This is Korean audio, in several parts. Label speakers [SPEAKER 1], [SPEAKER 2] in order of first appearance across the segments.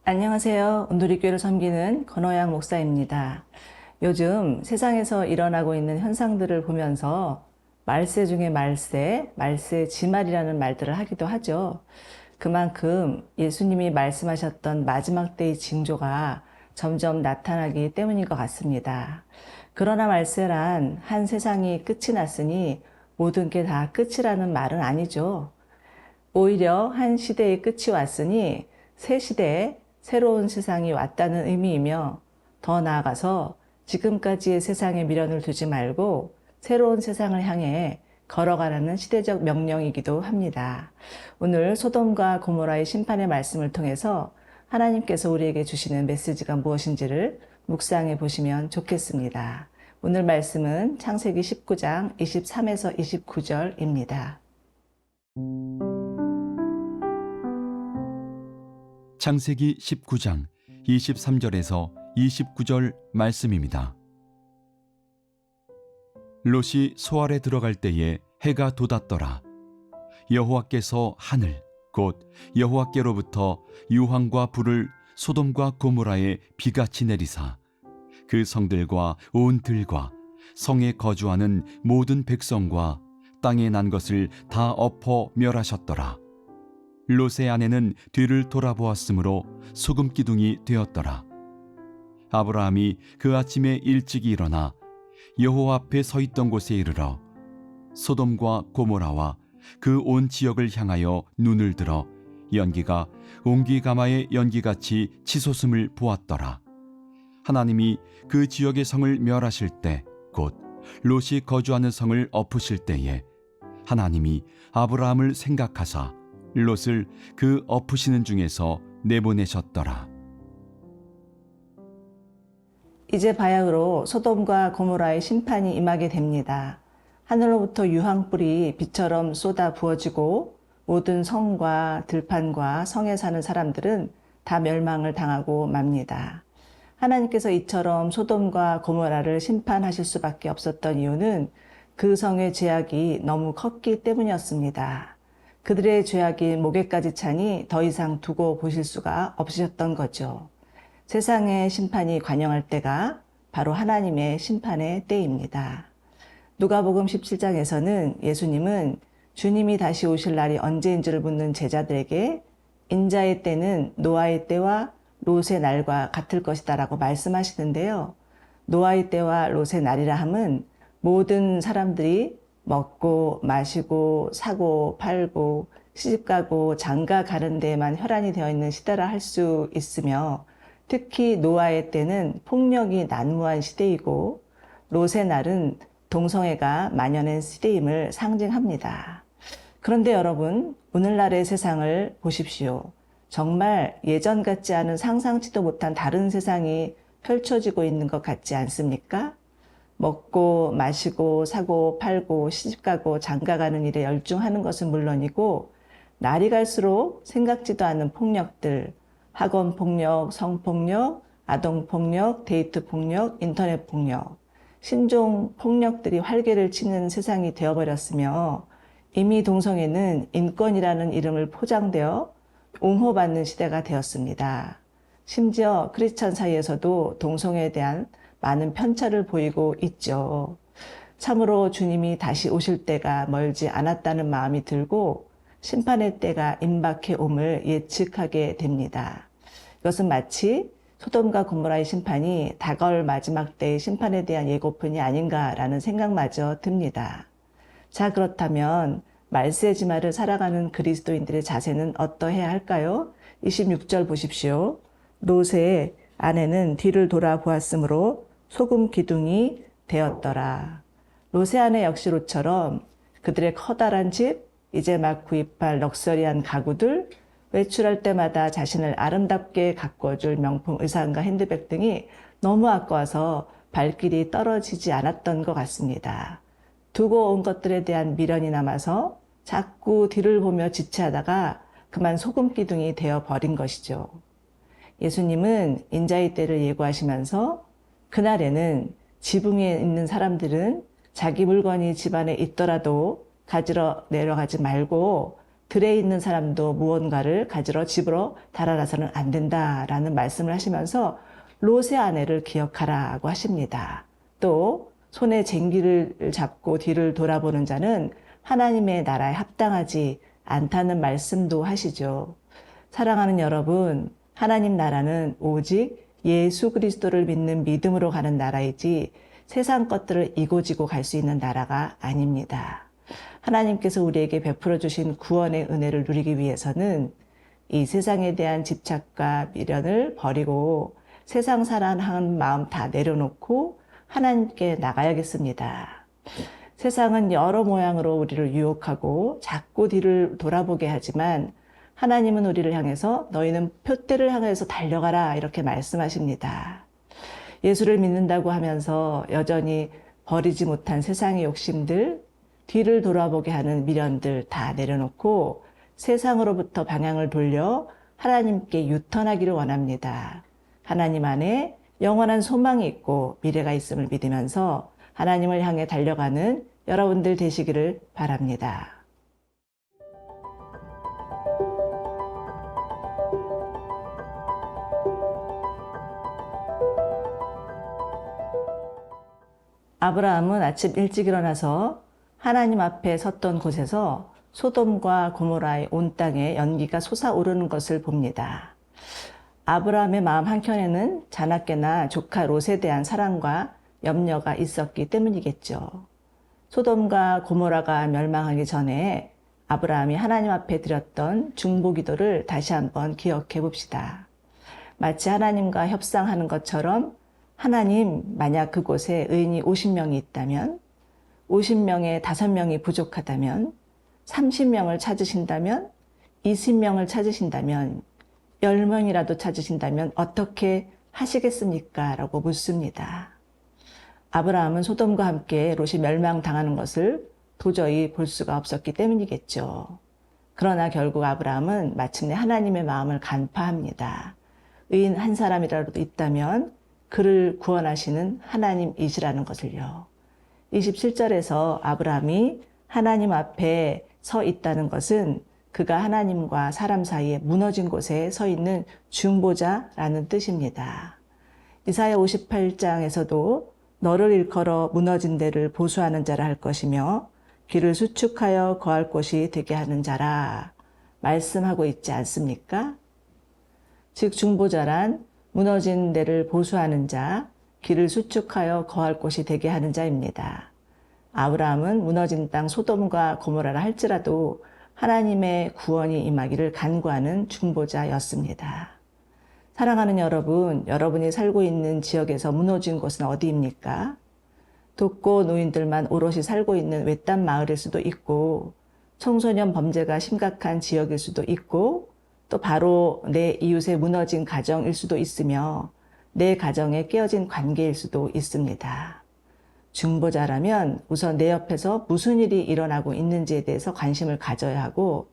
[SPEAKER 1] 안녕하세요. 온누리교회를 섬기는 권호양 목사입니다. 요즘 세상에서 일어나고 있는 현상들을 보면서 말세 중에 말세, 말세 지말이라는 말들을 하기도 하죠. 그만큼 예수님이 말씀하셨던 마지막 때의 징조가 점점 나타나기 때문인 것 같습니다. 그러나 말세란 한 세상이 끝이 났으니 모든 게 다 끝이라는 말은 아니죠. 오히려 한 시대의 끝이 왔으니 새 시대에 새로운 세상이 왔다는 의미이며, 더 나아가서 지금까지의 세상에 미련을 두지 말고 새로운 세상을 향해 걸어가라는 시대적 명령이기도 합니다. 오늘 소돔과 고모라의 심판의 말씀을 통해서 하나님께서 우리에게 주시는 메시지가 무엇인지를 묵상해 보시면 좋겠습니다. 오늘 말씀은 창세기 19장 23에서 29절입니다.
[SPEAKER 2] 창세기 19장 23절에서 29절 말씀입니다. 롯이 소알에 들어갈 때에 해가 돋았더라. 여호와께서 하늘 곧 여호와께로부터 유황과 불을 소돔과 고모라에 비같이 내리사 그 성들과 온 들과 성에 거주하는 모든 백성과 땅에 난 것을 다 엎어 멸하셨더라. 롯의 아내는 뒤를 돌아보았으므로 소금 기둥이 되었더라. 아브라함이 그 아침에 일찍 일어나 여호와 앞에 서 있던 곳에 이르러 소돔과 고모라와 그 온 지역을 향하여 눈을 들어 연기가 옹기가마의 연기같이 치솟음을 보았더라. 하나님이 그 지역의 성을 멸하실 때 곧 롯이 거주하는 성을 엎으실 때에 하나님이 아브라함을 생각하사 롯을 그 엎으시는 중에서 내보내셨더라.
[SPEAKER 1] 이제 바야흐로 소돔과 고모라의 심판이 임하게 됩니다. 하늘로부터 유황불이 비처럼 쏟아 부어지고 모든 성과 들판과 성에 사는 사람들은 다 멸망을 당하고 맙니다. 하나님께서 이처럼 소돔과 고모라를 심판하실 수밖에 없었던 이유는 그 성의 죄악이 너무 컸기 때문이었습니다. 그들의 죄악이 목에까지 차니 더 이상 두고 보실 수가 없으셨던 거죠. 세상의 심판이 관영할 때가 바로 하나님의 심판의 때입니다. 누가복음 17장에서는 예수님은 주님이 다시 오실 날이 언제인 줄 묻는 제자들에게 인자의 때는 노아의 때와 롯의 날과 같을 것이다 라고 말씀하시는데요. 노아의 때와 롯의 날이라 함은 모든 사람들이 먹고 마시고 사고 팔고 시집가고 장가 가는 데에만 혈안이 되어 있는 시대라 할 수 있으며, 특히 노아의 때는 폭력이 난무한 시대이고 롯의 날은 동성애가 만연한 시대임을 상징합니다. 그런데 여러분, 오늘날의 세상을 보십시오. 정말 예전 같지 않은 상상치도 못한 다른 세상이 펼쳐지고 있는 것 같지 않습니까? 먹고 마시고 사고 팔고 시집가고 장가가는 일에 열중하는 것은 물론이고, 날이 갈수록 생각지도 않은 폭력들, 학원 폭력, 성폭력, 아동 폭력, 데이트 폭력, 인터넷 폭력, 신종 폭력들이 활개를 치는 세상이 되어버렸으며, 이미 동성애는 인권이라는 이름을 포장되어 옹호받는 시대가 되었습니다. 심지어 크리스천 사이에서도 동성애에 대한 많은 편차를 보이고 있죠. 참으로 주님이 다시 오실 때가 멀지 않았다는 마음이 들고 심판의 때가 임박해 옴을 예측하게 됩니다. 이것은 마치 소돔과 고모라의 심판이 다가올 마지막 때의 심판에 대한 예고편이 아닌가라는 생각마저 듭니다. 자, 그렇다면 말세지말을 살아가는 그리스도인들의 자세는 어떠해야 할까요? 26절 보십시오. 롯의 아내는 뒤를 돌아보았으므로 소금 기둥이 되었더라. 롯의 아내 역시 롯처럼 그들의 커다란 집, 이제 막 구입할 럭셔리한 가구들, 외출할 때마다 자신을 아름답게 가꿔줄 명품 의상과 핸드백 등이 너무 아까워서 발길이 떨어지지 않았던 것 같습니다. 두고 온 것들에 대한 미련이 남아서 자꾸 뒤를 보며 지체하다가 그만 소금 기둥이 되어버린 것이죠. 예수님은 인자의 때를 예고하시면서 그날에는 지붕에 있는 사람들은 자기 물건이 집안에 있더라도 가지러 내려가지 말고 들에 있는 사람도 무언가를 가지러 집으로 달아나서는 안 된다라는 말씀을 하시면서 롯의 아내를 기억하라고 하십니다. 또 손에 쟁기를 잡고 뒤를 돌아보는 자는 하나님의 나라에 합당하지 않다는 말씀도 하시죠. 사랑하는 여러분, 하나님 나라는 오직 예수 그리스도를 믿는 믿음으로 가는 나라이지 세상 것들을 이고지고 갈 수 있는 나라가 아닙니다. 하나님께서 우리에게 베풀어 주신 구원의 은혜를 누리기 위해서는 이 세상에 대한 집착과 미련을 버리고 세상 사랑하는 마음 다 내려놓고 하나님께 나가야겠습니다. 세상은 여러 모양으로 우리를 유혹하고 자꾸 뒤를 돌아보게 하지만 하나님은 우리를 향해서 너희는 표대를 향해서 달려가라 이렇게 말씀하십니다. 예수를 믿는다고 하면서 여전히 버리지 못한 세상의 욕심들, 뒤를 돌아보게 하는 미련들 다 내려놓고 세상으로부터 방향을 돌려 하나님께 유턴하기를 원합니다. 하나님 안에 영원한 소망이 있고 미래가 있음을 믿으면서 하나님을 향해 달려가는 여러분들 되시기를 바랍니다. 아브라함은 아침 일찍 일어나서 하나님 앞에 섰던 곳에서 소돔과 고모라의 온 땅에 연기가 솟아오르는 것을 봅니다. 아브라함의 마음 한켠에는 자나깨나 조카 롯에 대한 사랑과 염려가 있었기 때문이겠죠. 소돔과 고모라가 멸망하기 전에 아브라함이 하나님 앞에 드렸던 중보기도를 다시 한번 기억해 봅시다. 마치 하나님과 협상하는 것처럼 하나님, 만약 그곳에 의인이 50명이 있다면, 50명에 5명이 부족하다면, 30명을 찾으신다면, 20명을 찾으신다면, 10명이라도 찾으신다면 어떻게 하시겠습니까? 라고 묻습니다. 아브라함은 소돔과 함께 롯이 멸망당하는 것을 도저히 볼 수가 없었기 때문이겠죠. 그러나 결국 아브라함은 마침내 하나님의 마음을 간파합니다. 의인 한 사람이라도 있다면 그를 구원하시는 하나님이시라는 것을요. 27절에서 아브라함이 하나님 앞에 서 있다는 것은 그가 하나님과 사람 사이에 무너진 곳에 서 있는 중보자라는 뜻입니다. 이사야 58장에서도 너를 일컬어 무너진 데를 보수하는 자라 할 것이며 길을 수축하여 거할 곳이 되게 하는 자라 말씀하고 있지 않습니까? 즉 중보자란 무너진 데를 보수하는 자, 길을 수축하여 거할 곳이 되게 하는 자입니다. 아브라함은 무너진 땅 소돔과 고모라라 할지라도 하나님의 구원이 임하기를 간구하는 중보자였습니다. 사랑하는 여러분, 여러분이 살고 있는 지역에서 무너진 곳은 어디입니까? 독거 노인들만 오롯이 살고 있는 외딴 마을일 수도 있고, 청소년 범죄가 심각한 지역일 수도 있고, 또 바로 내 이웃의 무너진 가정일 수도 있으며 내 가정에 깨어진 관계일 수도 있습니다. 중보자라면 우선 내 옆에서 무슨 일이 일어나고 있는지에 대해서 관심을 가져야 하고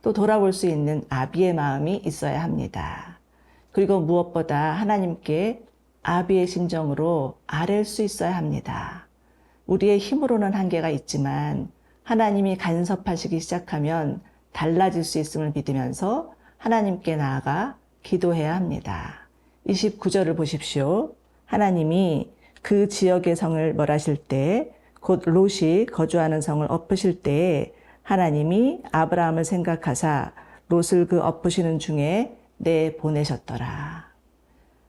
[SPEAKER 1] 또 돌아볼 수 있는 아비의 마음이 있어야 합니다. 그리고 무엇보다 하나님께 아비의 심정으로 아뢰일 수 있어야 합니다. 우리의 힘으로는 한계가 있지만 하나님이 간섭하시기 시작하면 달라질 수 있음을 믿으면서 하나님께 나아가 기도해야 합니다. 29절을 보십시오. 하나님이 그 지역의 성을 멸하실 때, 곧 롯이 거주하는 성을 엎으실 때에 하나님이 아브라함을 생각하사 롯을 그 엎으시는 중에 내보내셨더라.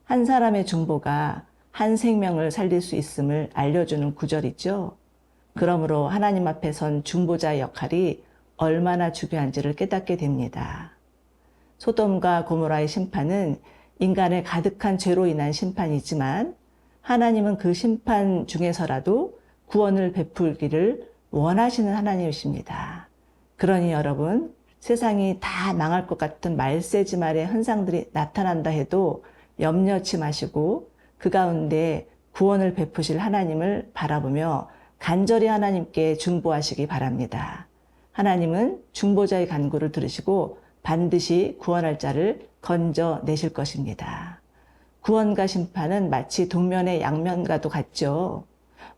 [SPEAKER 1] 한 사람의 중보가 한 생명을 살릴 수 있음을 알려주는 구절이죠. 그러므로 하나님 앞에 선 중보자의 역할이 얼마나 중요한지를 깨닫게 됩니다. 소돔과 고모라의 심판은 인간의 가득한 죄로 인한 심판이지만 하나님은 그 심판 중에서라도 구원을 베풀기를 원하시는 하나님이십니다. 그러니 여러분, 세상이 다 망할 것 같은 말세지 말의 현상들이 나타난다 해도 염려치 마시고 그 가운데 구원을 베푸실 하나님을 바라보며 간절히 하나님께 중보하시기 바랍니다. 하나님은 중보자의 간구를 들으시고 반드시 구원할 자를 건져내실 것입니다. 구원과 심판은 마치 동면의 양면과도 같죠.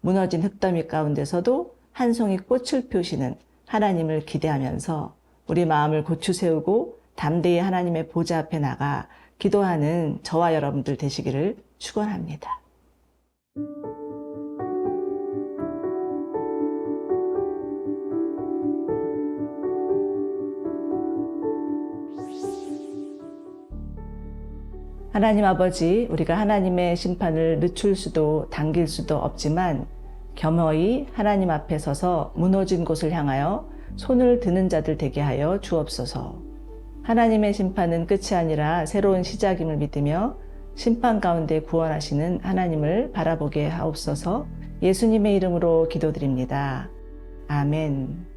[SPEAKER 1] 무너진 흙더미 가운데서도 한 송이 꽃을 펴시는 하나님을 기대하면서 우리 마음을 고추 세우고 담대히 하나님의 보좌 앞에 나가 기도하는 저와 여러분들 되시기를 축원합니다. 하나님 아버지, 우리가 하나님의 심판을 늦출 수도 당길 수도 없지만 겸허히 하나님 앞에 서서 무너진 곳을 향하여 손을 드는 자들 되게 하여 주옵소서. 하나님의 심판은 끝이 아니라 새로운 시작임을 믿으며 심판 가운데 구원하시는 하나님을 바라보게 하옵소서. 예수님의 이름으로 기도드립니다. 아멘.